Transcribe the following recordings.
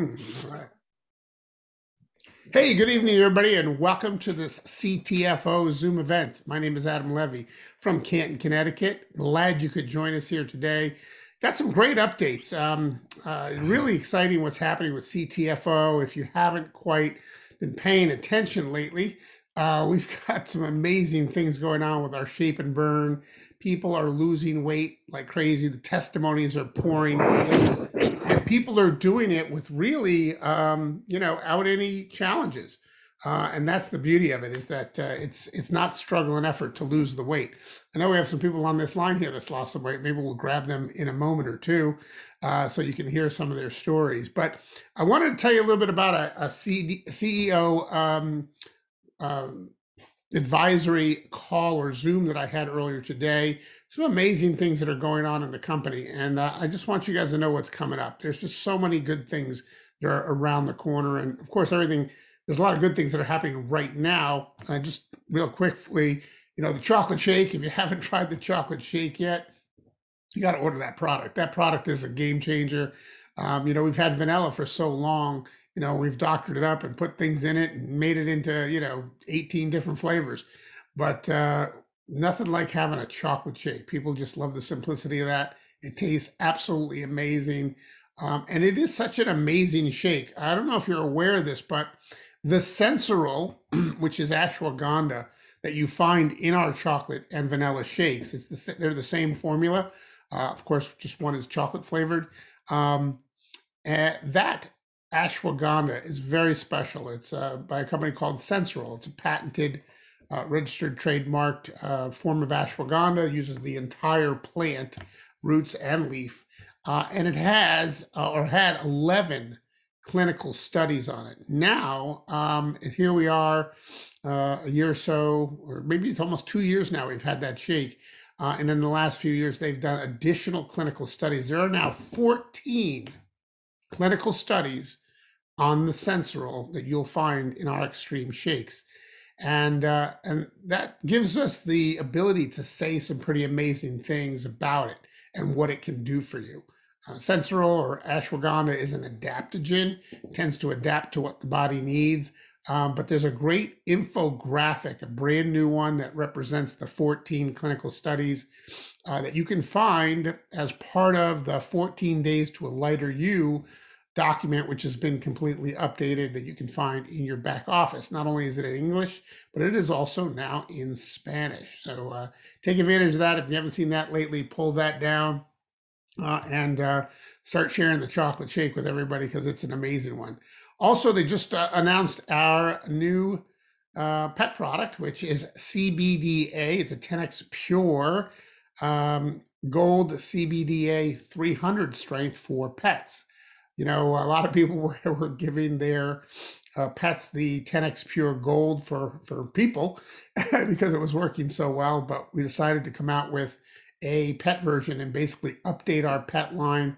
All right. Hey, good evening, everybody, and welcome to this CTFO Zoom event. My name is Adam Levy from Canton, Connecticut. Glad you could join us here today. Got some great updates. Really exciting what's happening with CTFO. If you haven't quite been paying attention lately, we've got some amazing things going on with our Shape and Burn. People are losing weight like crazy. The testimonies are pouring in, and people are doing it with really, out any challenges. And that's the beauty of it, is that it's not struggle and effort to lose the weight. I know we have some people on this line here that's lost some weight. Maybe we'll grab them in a moment or two, so you can hear some of their stories. But I wanted to tell you a little bit about a CEO advisory call or Zoom that I had earlier today. Some amazing things that are going on in the company. And I just want you guys to know what's coming up. There's just so many good things that are around the corner. And of course, there's a lot of good things that are happening right now. Just real quickly, the chocolate shake, if you haven't tried the chocolate shake yet, you got to order that product. That product is a game changer. We've had vanilla for so long. We've doctored it up and put things in it and made it into, 18 different flavors. But nothing like having a chocolate shake. People just love the simplicity of that. It tastes absolutely amazing. And it is such an amazing shake. I don't know if you're aware of this, but the Sensoril, which is ashwagandha, that you find in our chocolate and vanilla shakes, they're the same formula. Of course, just one is chocolate flavored. That ashwagandha is very special. It's by a company called Sensoril. It's a patented, registered, trademarked form of ashwagandha. It uses the entire plant, roots and leaf, and it has or had 11 clinical studies on it. Now, here we are, a year or so, or maybe it's almost 2 years now, we've had that shake. And in the last few years, they've done additional clinical studies. There are now 14 clinical studies on the Sensoril that you'll find in our extreme shakes. And that gives us the ability to say some pretty amazing things about it and what it can do for you. Sensoril or ashwagandha is an adaptogen. It tends to adapt to what the body needs. But there's a great infographic, a brand new one that represents the 14 clinical studies that you can find as part of the 14 Days to a Lighter You document, which has been completely updated, that you can find in your back office. Not only is it in English, but it is also now in Spanish. So take advantage of that. If you haven't seen that lately, pull that down and start sharing the chocolate shake with everybody, because it's an amazing one. Also, they just announced our new pet product, which is CBDA. It's a 10x Pure Gold CBDA 300 strength for pets. A lot of people were giving their pets the 10x Pure Gold for people because it was working so well, but we decided to come out with a pet version and basically update our pet line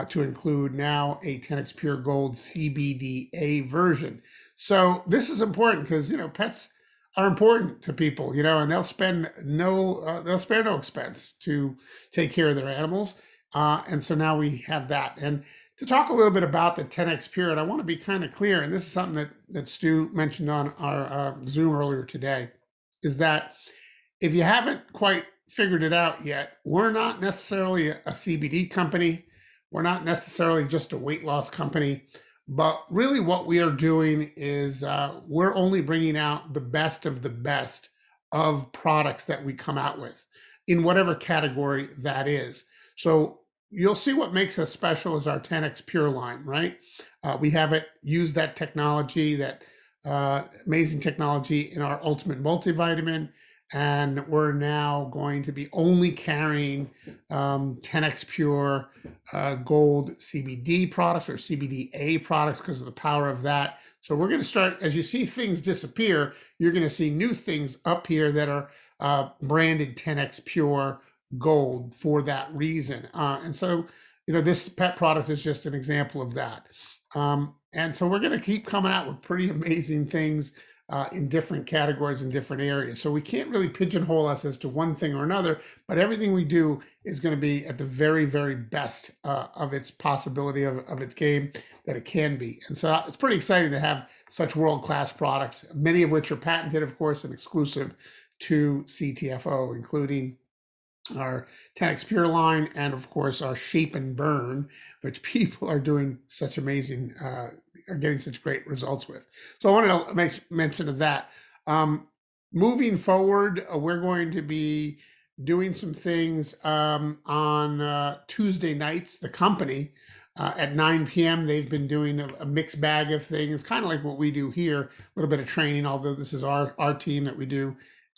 to include now a 10x Pure Gold CBDA version. So this is important because pets are important to people, and they'll spare no expense to take care of their animals. And so now we have that. And to talk a little bit about the 10x Pure, and I want to be kind of clear, and this is something that Stu mentioned on our Zoom earlier today, is that if you haven't quite figured it out yet, we're not necessarily a CBD company. We're not necessarily just a weight loss company, but really what we are doing is we're only bringing out the best of the best of products that we come out with in whatever category that is. So you'll see what makes us special is our 10x Pure line, right? We have used that technology, that amazing technology in our Ultimate Multivitamin. And we're now going to be only carrying 10x Pure Gold CBD products or CBDA products because of the power of that. So we're going to start, as you see things disappear, you're going to see new things up here that are branded 10x Pure Gold for that reason. And so, this pet product is just an example of that. And so we're going to keep coming out with pretty amazing things in different categories in different areas. So we can't really pigeonhole us as to one thing or another, but everything we do is going to be at the very, very best of its possibility of its game that it can be. And so it's pretty exciting to have such world-class products, many of which are patented, of course, and exclusive to CTFO, including our 10X Pure line, and of course our Shape and Burn, which people are doing such amazing, are getting such great results with. So I wanted to make mention of that. Moving forward, we're going to be doing some things on Tuesday nights. The company at 9 p.m. they've been doing a mixed bag of things, kind of like what we do here, a little bit of training, although this is our team that we do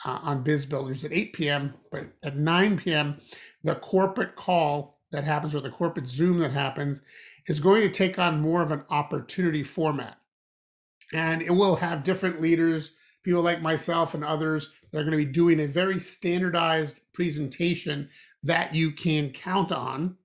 on Biz Builders at 8 p.m. But at 9 p.m., the corporate call that happens, or the corporate Zoom that happens, is going to take on more of an opportunity format. And it will have different leaders, people like myself and others, that are going to be doing a very standardized presentation that you can count on.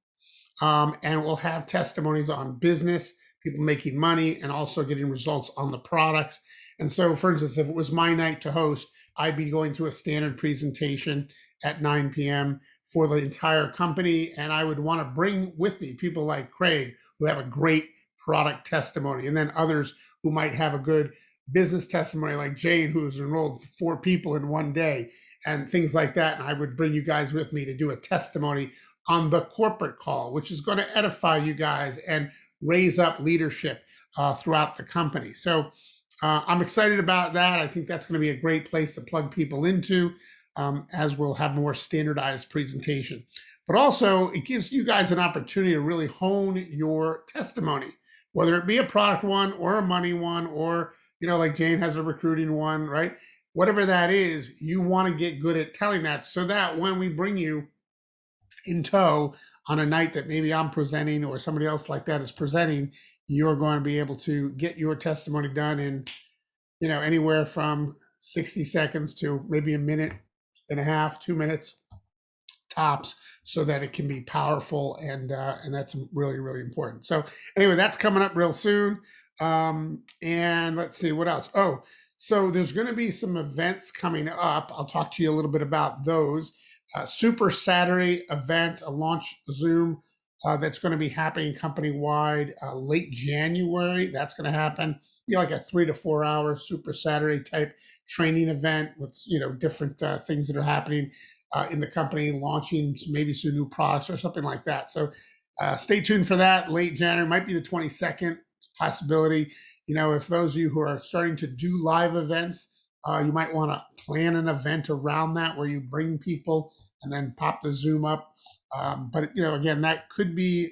And we'll have testimonies on business, people making money, and also getting results on the products. And so, for instance, if it was my night to host, I'd be going through a standard presentation at 9 p.m. for the entire company. And I would want to bring with me people like Craig, who have a great product testimony, and then others who might have a good business testimony, like Jane, who's enrolled 4 people in one day, and things like that. And I would bring you guys with me to do a testimony on the corporate call, which is going to edify you guys and raise up leadership throughout the company. So I'm excited about that. I think that's going to be a great place to plug people into, as we'll have more standardized presentation. But also, it gives you guys an opportunity to really hone your testimony, whether it be a product one or a money one, or, like Jane has a recruiting one, right? Whatever that is, you want to get good at telling that, so that when we bring you in tow on a night that maybe I'm presenting or somebody else like that is presenting, you're going to be able to get your testimony done in, anywhere from 60 seconds to maybe a minute and a half, 2 minutes tops, so that it can be powerful, and that's really, really important. So anyway, that's coming up real soon. And let's see what else. Oh, so there's going to be some events coming up. I'll talk to you a little bit about those. Super Saturday event, a launch Zoom that's going to be happening company-wide late January. That's going to happen. Be like a 3 to 4 hour Super Saturday type training event with different things that are happening in the company, launching maybe some new products or something like that. So stay tuned for that. Late January, might be the 22nd, possibility. If those of you who are starting to do live events, you might want to plan an event around that where you bring people and then pop the Zoom up. But again, that could be,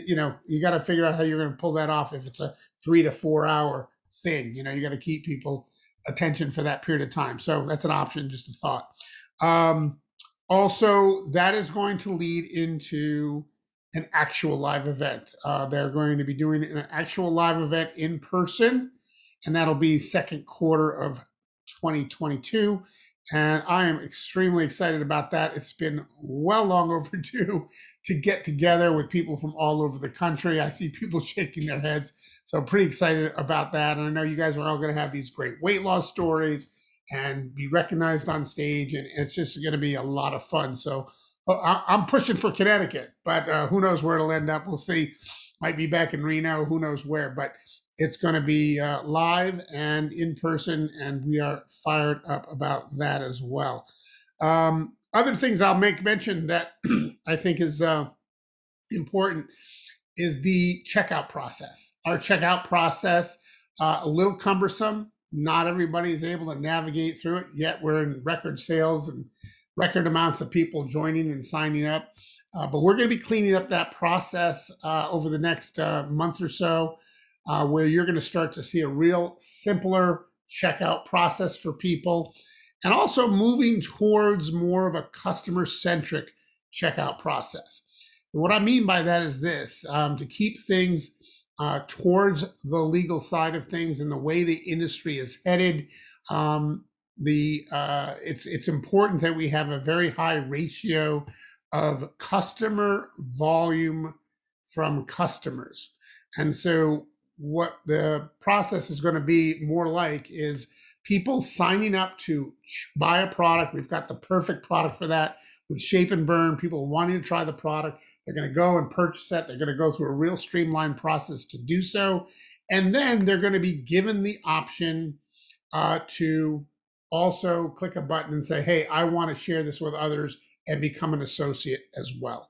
you got to figure out how you're going to pull that off. If it's a 3 to 4 hour thing, you got to keep people attention for that period of time. So that's an option, just a thought. Also, that is going to lead into an actual live event. They're going to be doing an actual live event in person, and that'll be second quarter of 2022. And I am extremely excited about that. It's been well long overdue to get together with people from all over the country. I see people shaking their heads. So I'm pretty excited about that. And I know you guys are all going to have these great weight loss stories and be recognized on stage. And it's just going to be a lot of fun. So I'm pushing for Connecticut, but who knows where it'll end up. We'll see. Might be back in Reno, who knows where. But it's going to be live and in person, and we are fired up about that as well. Other things I'll make mention that I think is important is the checkout process. Our checkout process, a little cumbersome. Not everybody is able to navigate through it, yet we're in record sales and record amounts of people joining and signing up. But we're going to be cleaning up that process over the next month or so, where you're going to start to see a real simpler checkout process for people, and also moving towards more of a customer-centric checkout process. And what I mean by that is this: to keep things towards the legal side of things and the way the industry is headed. It's important that we have a very high ratio of customer volume from customers. And so what the process is going to be more like is people signing up to buy a product. We've got the perfect product for that with Shape and Burn. People wanting to try the product. They're going to go and purchase it. They're going to go through a real streamlined process to do so. And then they're going to be given the option to also click a button and say, hey, I want to share this with others and become an associate as well.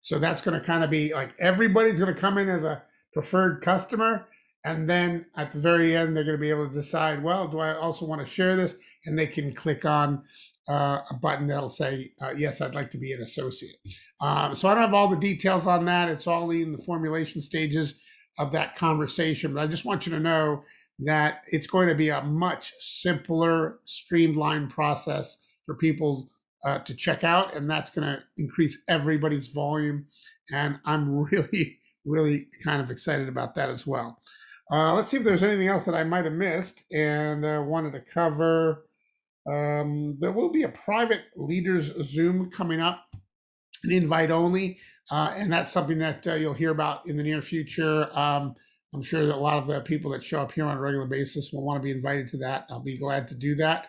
So that's going to kind of be like everybody's going to come in as a preferred customer. And then at the very end, they're going to be able to decide, well, do I also want to share this? And they can click on a button that'll say, yes, I'd like to be an associate. So I don't have all the details on that. It's all in the formulation stages of that conversation. But I just want you to know that it's going to be a much simpler, streamlined process for people to check out. And that's going to increase everybody's volume. And I'm really, really kind of excited about that as well. Let's see if there's anything else that I might have missed and wanted to cover. There will be a private leaders Zoom coming up, an invite only, and that's something that you'll hear about in the near future. I'm sure that a lot of the people that show up here on a regular basis will want to be invited to that. I'll be glad to do that.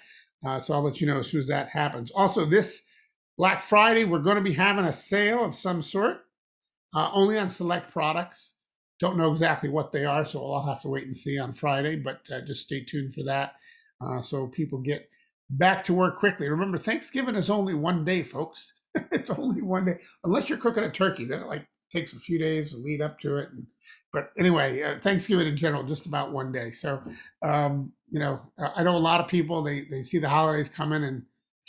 So I'll let you know as soon as that happens. Also, this Black Friday, we're going to be having a sale of some sort, only on select products. Don't know exactly what they are, so I'll have to wait and see on Friday, but just stay tuned for that so people get back to work quickly. Remember, Thanksgiving is only one day, folks. It's only one day, unless you're cooking a turkey. Then it takes a few days to lead up to it. But anyway, Thanksgiving in general, just about one day. So, I know a lot of people, they see the holidays coming and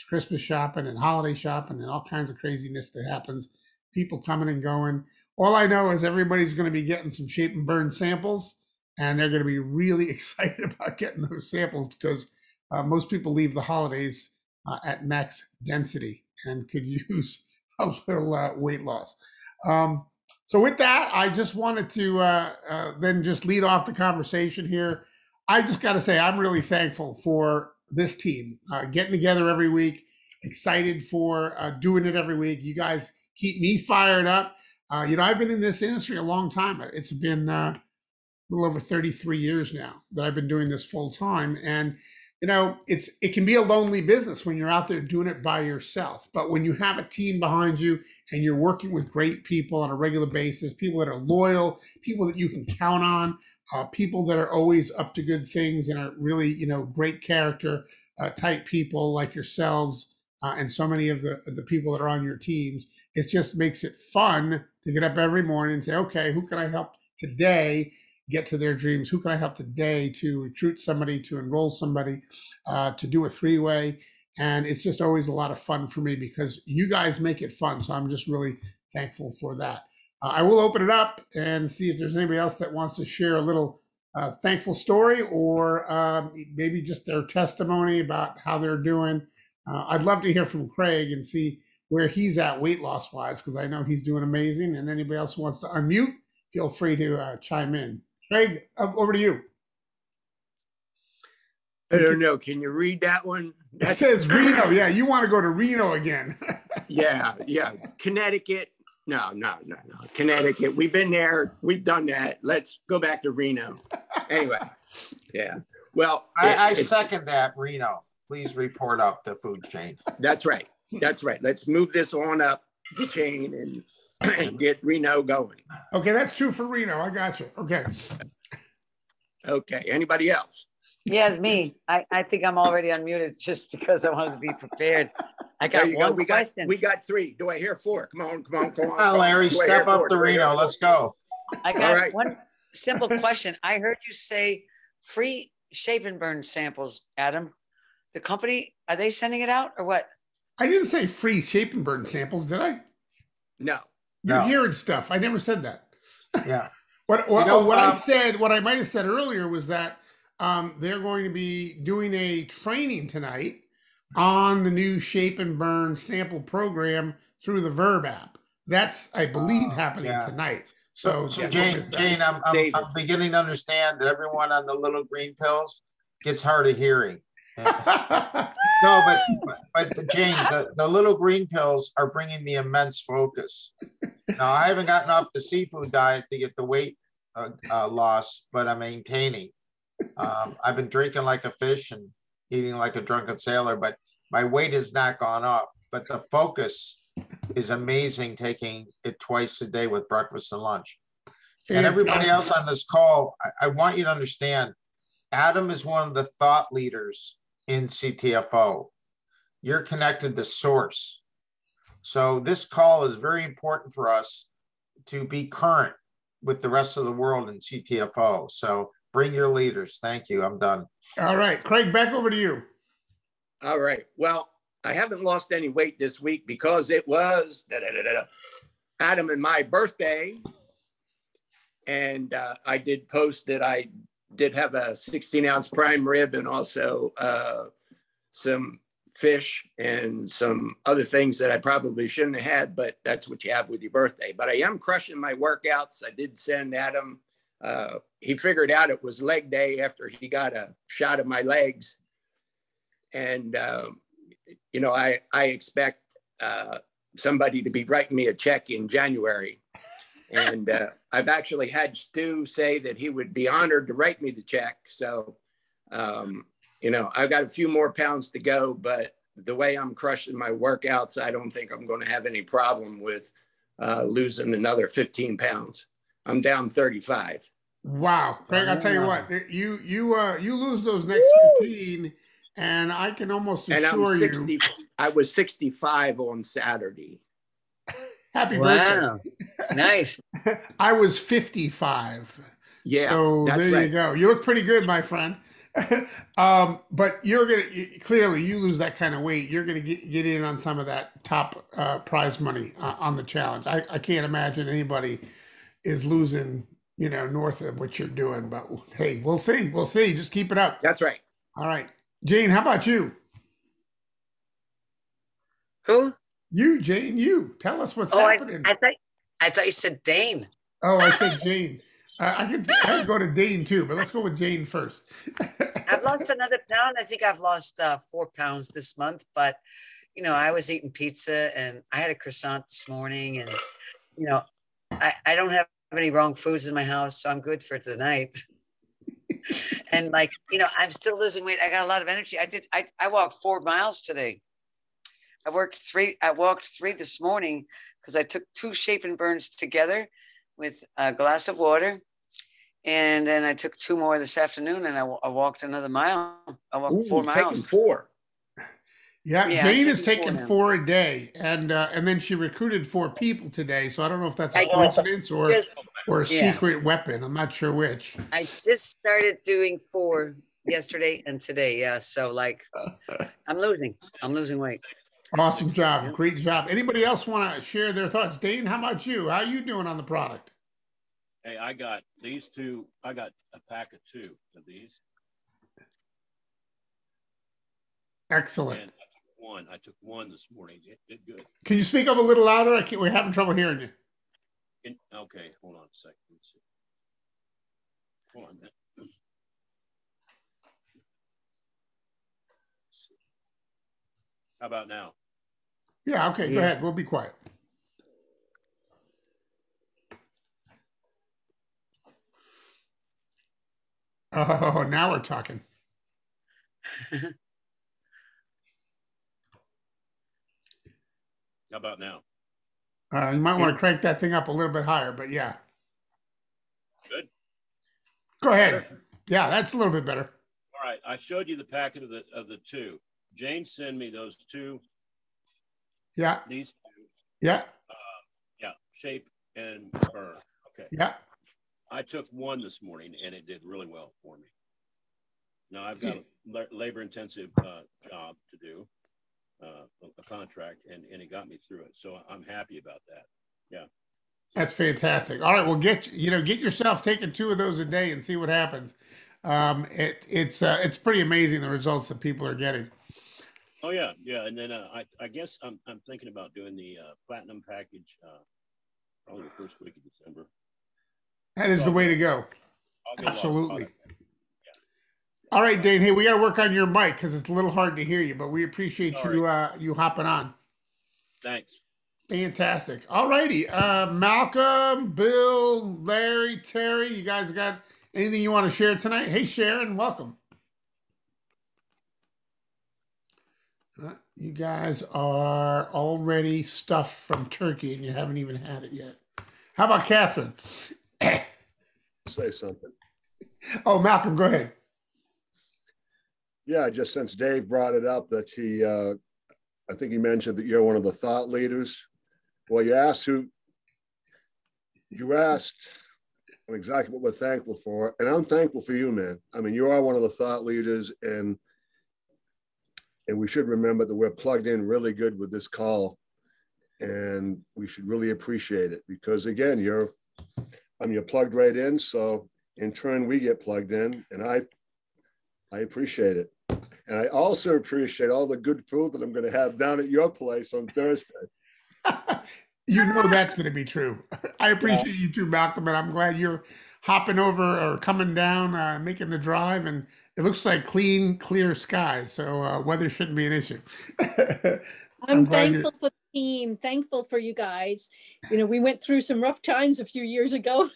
Christmas shopping and holiday shopping and all kinds of craziness that happens. People coming and going. All I know is everybody's going to be getting some Shape and Burn samples, and they're going to be really excited about getting those samples because most people leave the holidays at max density and could use a little weight loss. So with that, I just wanted to then just lead off the conversation here. I just got to say, I'm really thankful for this team getting together every week, excited for doing it every week. You guys keep me fired up. I've been in this industry a long time. It's been a little over 33 years now that I've been doing this full time. And, it can be a lonely business when you're out there doing it by yourself. But when you have a team behind you and you're working with great people on a regular basis, people that are loyal, people that you can count on, people that are always up to good things and are really, great character type people like yourselves and so many of the people that are on your teams, it just makes it fun to get up every morning and say, okay, who can I help today get to their dreams? Who can I help today to recruit somebody, to enroll somebody, to do a three-way? And it's just always a lot of fun for me because you guys make it fun. So I'm just really thankful for that. I will open it up and see if there's anybody else that wants to share a little thankful story or maybe just their testimony about how they're doing. I'd love to hear from Craig and see where he's at weight loss wise, because I know he's doing amazing. And anybody else who wants to unmute, feel free to chime in. Craig, over to you. I don't know. Can you read that one? It says Reno. Yeah, you want to go to Reno again. Yeah. Connecticut. No. Connecticut. We've been there. We've done that. Let's go back to Reno. Anyway, yeah. Well, I second that, Reno. Please report up the food chain. That's right. Let's move this on up the chain and get Reno going. Okay, that's true for Reno. I got you. Okay. Anybody else? Yes, me. I think I'm already unmuted just because I wanted to be prepared. I got one question. We got three. Do I hear four? Come on. Oh, Larry, step up to Reno. Let's go. I got one simple question. I heard you say free Shape and Burn samples, Adam. The company, are they sending it out or what? I didn't say free Shape and Burn samples, did I? No. You're hearing stuff. I never said that. Yeah. What I might have said earlier was that they're going to be doing a training tonight on the new Shape and Burn sample program through the Verb app. That's, I believe, happening tonight. So Jane, I'm beginning to understand that everyone on the little green pills gets hard of hearing. No, but Jane, the little green pills are bringing me immense focus. Now, I haven't gotten off the seafood diet to get the weight loss, but I'm maintaining. I've been drinking like a fish and eating like a drunken sailor, but my weight has not gone up. But the focus is amazing, taking it twice a day with breakfast and lunch. And everybody else on this call, I want you to understand, Adam is one of the thought leaders in CTFO. You're connected to source. So this call is very important for us to be current with the rest of the world in CTFO. So bring your leaders. Thank you. I'm done. All right, Craig, back over to you. All right. Well, I haven't lost any weight this week because it was Adam and my birthday. And I did post that I did have a 16-ounce prime rib and also some fish and some other things that I probably shouldn't have had, but that's what you have with your birthday. But I am crushing my workouts. I did send Adam. He figured out it was leg day after he got a shot of my legs. And, you know, I expect somebody to be writing me a check in January. And I've actually had Stu say that he would be honored to write me the check. So, you know, I've got a few more pounds to go, but the way I'm crushing my workouts, I don't think I'm going to have any problem with losing another 15 pounds. I'm down 35. Wow, Craig, I'll tell you what, you lose those next 15, and I can almost assure you. I was 65 on Saturday. Happy birthday. Nice. I was 55. Yeah. So there you go. You look pretty good, my friend. But you're going to, clearly you lose that kind of weight, you're going to get in on some of that top prize money on the challenge. I can't imagine anybody is losing, you know, north of what you're doing, but hey, we'll see. We'll see. Just keep it up. That's right. All right. Jane, how about you? Who? You, Jane, you. Tell us what's happening. I thought you said Dane. Oh, I said Jane. I could go to Dane too, but let's go with Jane first. I've lost another pound. I think I've lost 4 pounds this month, but you know, I was eating pizza and I had a croissant this morning, and you know, I don't have any wrong foods in my house, so I'm good for tonight. And like, you know, I'm still losing weight. I got a lot of energy. I walked 4 miles today. I walked three this morning because I took 2 shape and burns together with a glass of water. And then I took 2 more this afternoon, and I walked another mile. I walked 4 miles. Taking 4. Yeah, Jane is taking 4 a day, and then she recruited 4 people today. So I don't know if that's a coincidence or a secret weapon. I'm not sure which. I just started doing 4 yesterday and today. Yeah, so like I'm losing weight. Awesome job, yeah. Great job. Anybody else want to share their thoughts? Dane, how about you? How are you doing on the product? Hey, I got these 2. I got a pack of 2 of these. Excellent. And I took one this morning. It did good. Can you speak up a little louder? We're having trouble hearing you. Okay, hold on a second. Let's see. Hold on a minute. How about now? Yeah, okay, go ahead. We'll be quiet. Oh, now we're talking. How about now? You might want to crank that thing up a little bit higher, but yeah. Good. Go ahead. Yeah, that's a little bit better. All right, I showed you the packet of the 2. Jane sent me those 2. Yeah. These 2. Yeah. Yeah, shape and burn. Okay. Yeah. I took 1 this morning, and it did really well for me. Now I've got a labor-intensive job to do, a contract, and it got me through it. So I'm happy about that. Yeah. That's fantastic. All right, well, get yourself taking 2 of those a day and see what happens. It's pretty amazing the results that people are getting. Oh yeah, yeah. And then I guess I'm thinking about doing the platinum package probably the first week of December. That is the way to go. Absolutely. All right, Dane. Hey, we got to work on your mic because it's a little hard to hear you, but we appreciate you hopping on. Thanks. Fantastic. All righty. Malcolm, Bill, Larry, Terry, you guys got anything you want to share tonight? Hey, Sharon, welcome. You guys are already stuffed from turkey and you haven't even had it yet. How about Catherine? Say something. Oh, Malcolm, go ahead. Yeah, just since Dave brought it up that I think he mentioned that you're one of the thought leaders. Well, you asked exactly what we're thankful for. And I'm thankful for you, man. I mean, you are one of the thought leaders, and we should remember that we're plugged in really good with this call. And we should really appreciate it because again, you're plugged right in. So in turn, we get plugged in, and I appreciate it. And I also appreciate all the good food that I'm going to have down at your place on Thursday. You know that's going to be true. I appreciate you too, Malcolm, and I'm glad you're hopping over or coming down, making the drive, and it looks like clean, clear skies, so weather shouldn't be an issue. I'm thankful for the team, thankful for you guys. You know, we went through some rough times a few years ago,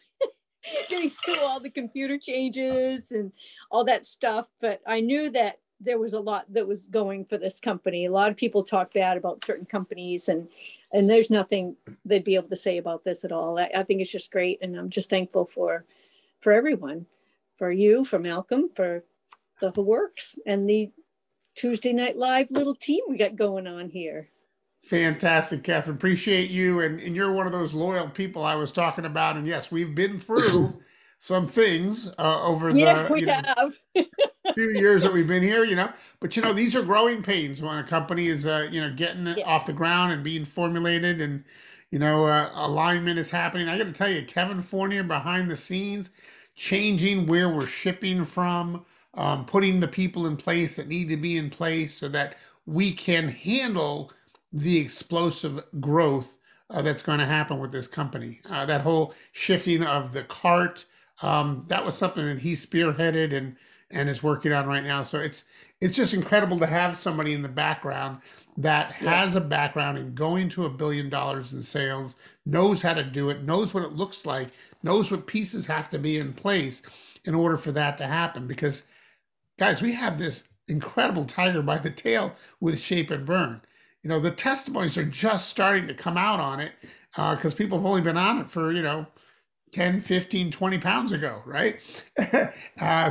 getting through all the computer changes and all that stuff, but I knew that there was a lot that was going for this company. A lot of people talk bad about certain companies, and there's nothing they'd be able to say about this at all. I think it's just great, and I'm just thankful for everyone, for you, for Malcolm, for the works, and the Tuesday Night Live little team we got going on here. Fantastic, Catherine. Appreciate you, and you're one of those loyal people I was talking about. And yes, we've been through some things over the few years that we've been here, but these are growing pains when a company is getting it off the ground and being formulated, and alignment is happening. I got to tell you, Kevin Fournier behind the scenes, changing where we're shipping from, putting the people in place that need to be in place so that we can handle the explosive growth that's going to happen with this company. That whole shifting of the cart, that was something that he spearheaded and is working on right now. So it's just incredible to have somebody in the background that has a background in going to $1 billion in sales, knows how to do it, knows what it looks like, knows what pieces have to be in place in order for that to happen. Because guys, we have this incredible tiger by the tail with Shape and Burn. The testimonies are just starting to come out on it because people have only been on it for, 10, 15, 20 pounds ago, right?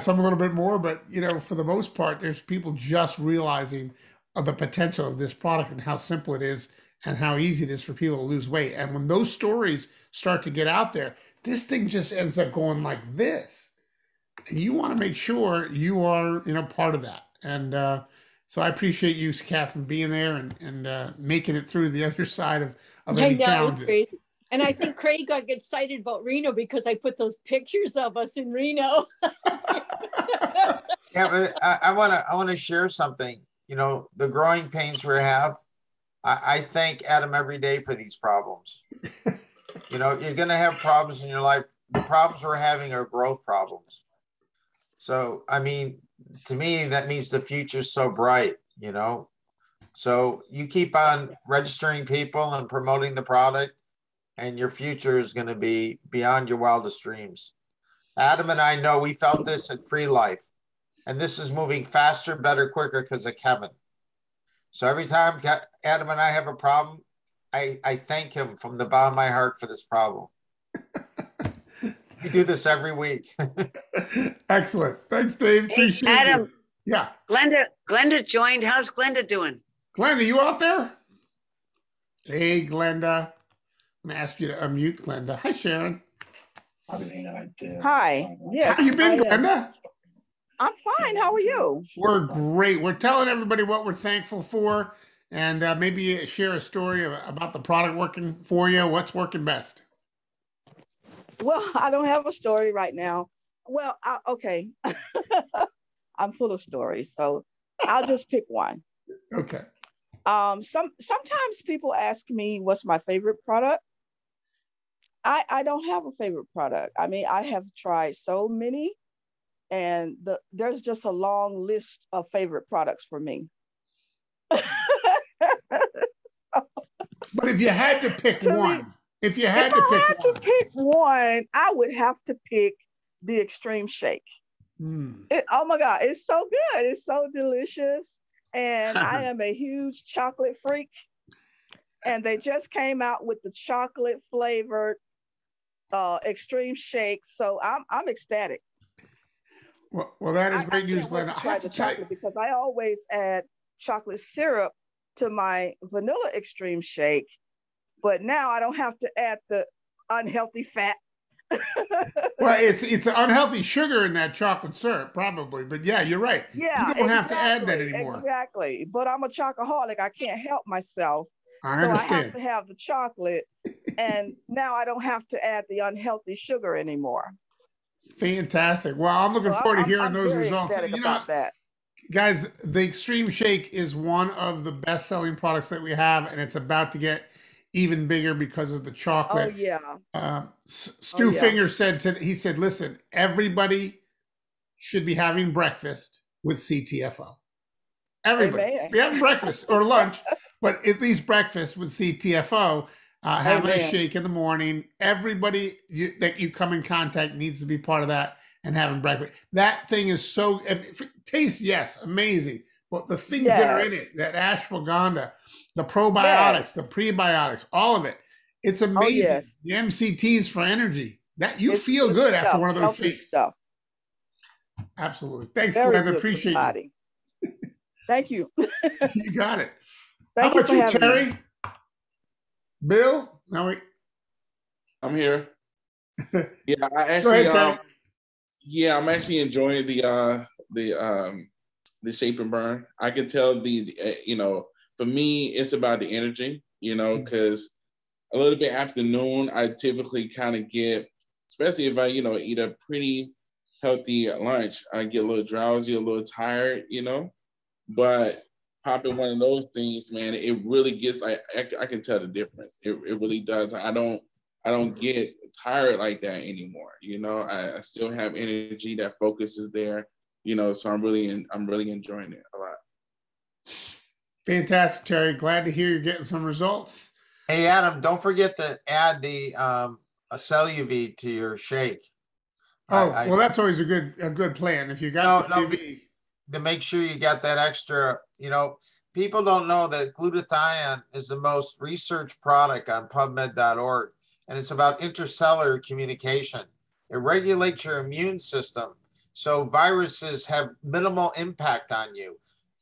Some a little bit more, but for the most part, there's people just realizing of the potential of this product and how simple it is and how easy it is for people to lose weight. And when those stories start to get out there, this thing just ends up going like this. And you want to make sure you are, part of that. And so I appreciate you, Catherine, being there and making it through the other side of any challenges. And I think Craig got excited about Reno because I put those pictures of us in Reno. Yeah, but I want to share something. The growing pains we have. I thank Adam every day for these problems. You're going to have problems in your life. The problems we're having are growth problems. So, I mean, to me, that means the future's so bright. So you keep on registering people and promoting the product, and your future is going to be beyond your wildest dreams. Adam and I know we felt this at Free Life, and this is moving faster, better, quicker because of Kevin. So every time Adam and I have a problem, I thank him from the bottom of my heart for this problem. We do this every week. Excellent. Thanks, Dave. Appreciate it. Adam. Yeah. Glenda joined. How's Glenda doing? Glenda, you out there? Hey, Glenda. I'm going to ask you to unmute Glenda. Hi, Sharon. Hi. Yes, how you been, Glenda? I'm fine. How are you? We're great. We're telling everybody what we're thankful for, and maybe share a story about the product working for you. What's working best? Well, I don't have a story right now. Well, okay. I'm full of stories, so I'll just pick one. Okay. Sometimes people ask me what's my favorite product. I don't have a favorite product. I mean, I have tried so many, and there's just a long list of favorite products for me. But if you had to pick one, if I had to pick one, I would have to pick the Extreme Shake. Oh my God, it's so good. It's so delicious. and I am a huge chocolate freak. And they just came out with the chocolate flavored extreme shake. So I'm ecstatic. Well, that is great news, Glenda. I have to try the chocolate because I always add chocolate syrup to my vanilla extreme shake, but now I don't have to add the unhealthy fat. Well, it's an unhealthy sugar in that chocolate syrup, probably. But yeah, you're right. Yeah, you don't have to add that anymore. Exactly. But I'm a chocoholic. I can't help myself. I understand. So I have to have the chocolate, and now I don't have to add the unhealthy sugar anymore. Fantastic. Well, I'm looking forward to hearing those results. You know, that. Guys, the Extreme Shake is one of the best-selling products that we have, and it's about to get even bigger because of the chocolate. Oh yeah. Stu Finger said he said, listen, everybody should be having breakfast with CTFO. Everybody. Amen. Be having breakfast or lunch, but at least breakfast with CTFO. Having a shake in the morning. Everybody that you come in contact needs to be part of that and having breakfast. That thing is so, tastes, yes, amazing. But the things that are in it, that ashwagandha, the probiotics, the prebiotics, all of it, it's amazing. The MCTs for energy. That you feel good after one of those shakes. Stuff. Absolutely. Thanks, Glenda. Appreciate it. Thank you. You got it. How about you, Terry? Me. Bill? No, wait. I'm here. Yeah, I actually I'm actually enjoying the Shape and Burn. I can tell for me it's about the energy, because a little bit afternoon I typically kind of get, especially if I eat a pretty healthy lunch, I get a little drowsy, a little tired, but popping one of those things, man, it really gets, I can tell the difference. It really does. I don't get tired like that anymore. I still have energy. That focus is there. So I'm really enjoying it a lot. Fantastic, Terry. Glad to hear you're getting some results. Hey, Adam, don't forget to add the CelluV to your shake. Well, that's always a good plan. If you got CelluV. To make sure you got that extra, people don't know that glutathione is the most researched product on PubMed.org, and it's about intercellular communication. It regulates your immune system, so viruses have minimal impact on you.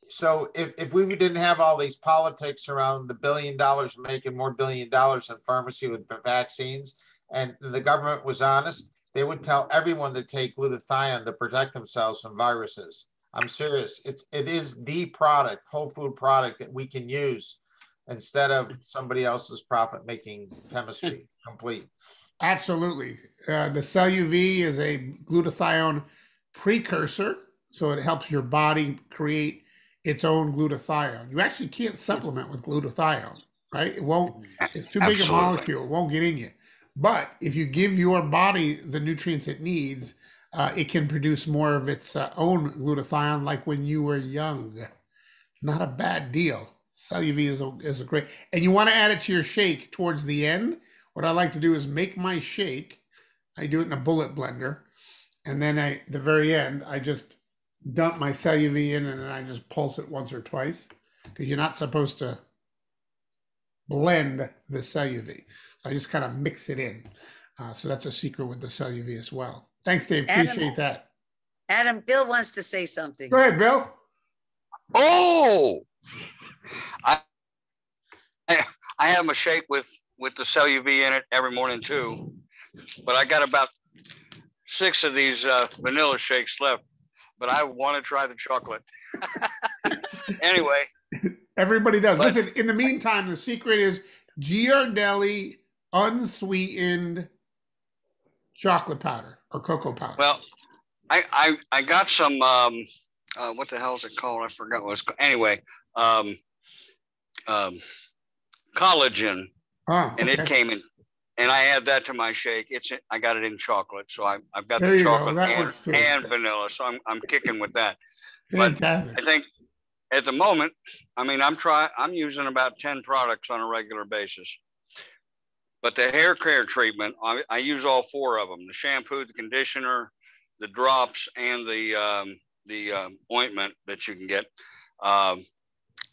So if we didn't have all these politics around the $1 billion making more $1 billion in pharmacy with vaccines, and the government was honest, they would tell everyone to take glutathione to protect themselves from viruses. I'm serious. It is the product, whole food product that we can use instead of somebody else's profit-making chemistry complete. Absolutely. The CelluV is a glutathione precursor, so it helps your body create its own glutathione. You actually can't supplement with glutathione, right? It won't. It's too big a molecule. It won't get in you. But if you give your body the nutrients it needs, it can produce more of its own glutathione, like when you were young. Not a bad deal. CelluV is a great, and you want to add it to your shake towards the end. What I like to do is make my shake. I do it in a bullet blender, and then at the very end, I just dump my CelluV in, and then I just pulse it once or twice, because you're not supposed to blend the CelluV. I just kind of mix it in. So that's a secret with the CelluV as well. Thanks, Dave. Appreciate that. Adam, Bill wants to say something. Go ahead, Bill. Oh, I have a shake with the CelluV in it every morning too, but I got about 6 of these vanilla shakes left, but I want to try the chocolate. Anyway. Everybody does. Listen, in the meantime, the secret is Ghirardelli unsweetened chocolate powder or cocoa powder. Well, I got some, what the hell is it called? I forgot what it's called. Anyway, collagen, and it came in, and I add that to my shake. I got it in chocolate, so I've got the chocolate and vanilla, so I'm kicking with that. Fantastic. But I think at the moment, I mean, I'm using about 10 products on a regular basis. But the hair care treatment, I use all 4 of them: the shampoo, the conditioner, the drops, and the ointment that you can get.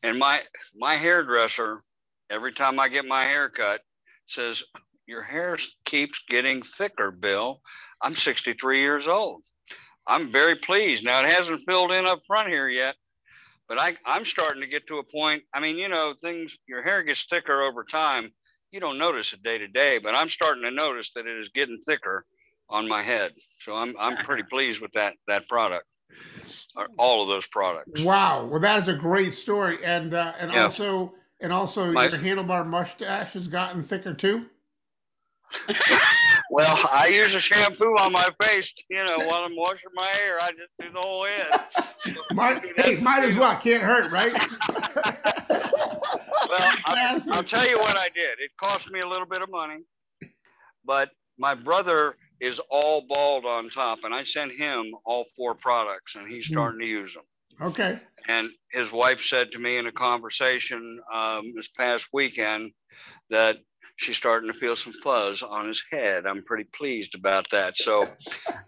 And my hairdresser, every time I get my hair cut, says, your hair keeps getting thicker, Bill. I'm 63 years old. I'm very pleased. Now, it hasn't filled in up front here yet, but I'm starting to get to a point. I mean, you know, your hair gets thicker over time. You don't notice it day to day, but I'm starting to notice that it is getting thicker on my head. So I'm pretty pleased with that product, or all of those products. Wow. Well, that is a great story. And also your handlebar mustache has gotten thicker too. Well, I use a shampoo on my face, you know, while I'm washing my hair. I just do the whole head. Might as well. Can't hurt, right? Well, I'll tell you what I did. It cost me a little bit of money, but my brother is all bald on top, and I sent him all 4 products, and he's starting to use them. Okay. And his wife said to me in a conversation this past weekend that she's starting to feel some fuzz on his head. I'm pretty pleased about that. So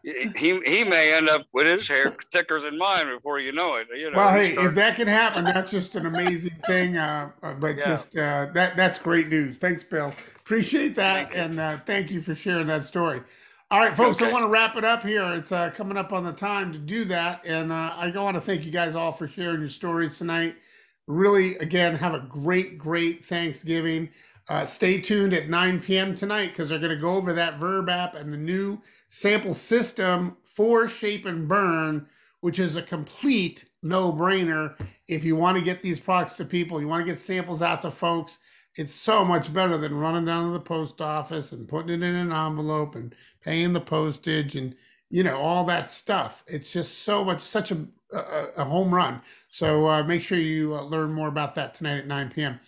he may end up with his hair thicker than mine before you know it. You know, well, hey, if that can happen, that's just an amazing thing. That's great news. Thanks, Bill. Appreciate that. And thank you for sharing that story. All right, folks, okay. I want to wrap it up here. It's coming up on the time to do that. And I want to thank you guys all for sharing your stories tonight. Really, again, have a great Thanksgiving. Stay tuned at 9 p.m. tonight because they're going to go over that Verb app and the new sample system for Shape and Burn, which is a complete no-brainer. If you want to get these products to people, you want to get samples out to folks, it's so much better than running down to the post office and putting it in an envelope and paying the postage and, you know, all that stuff. It's just such a home run. So make sure you learn more about that tonight at 9 p.m.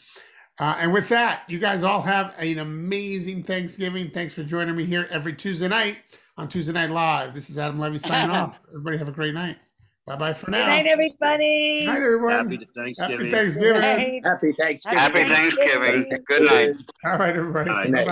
And with that, you guys all have an amazing Thanksgiving. Thanks for joining me here every Tuesday night on Tuesday Night Live. This is Adam Levy signing off. Everybody have a great night. Bye-bye for now. Good night, everybody. Good night, everyone. Happy Thanksgiving. Happy Thanksgiving. Happy Thanksgiving. Happy Thanksgiving. Good night. All right, everybody. Bye. Bye-bye.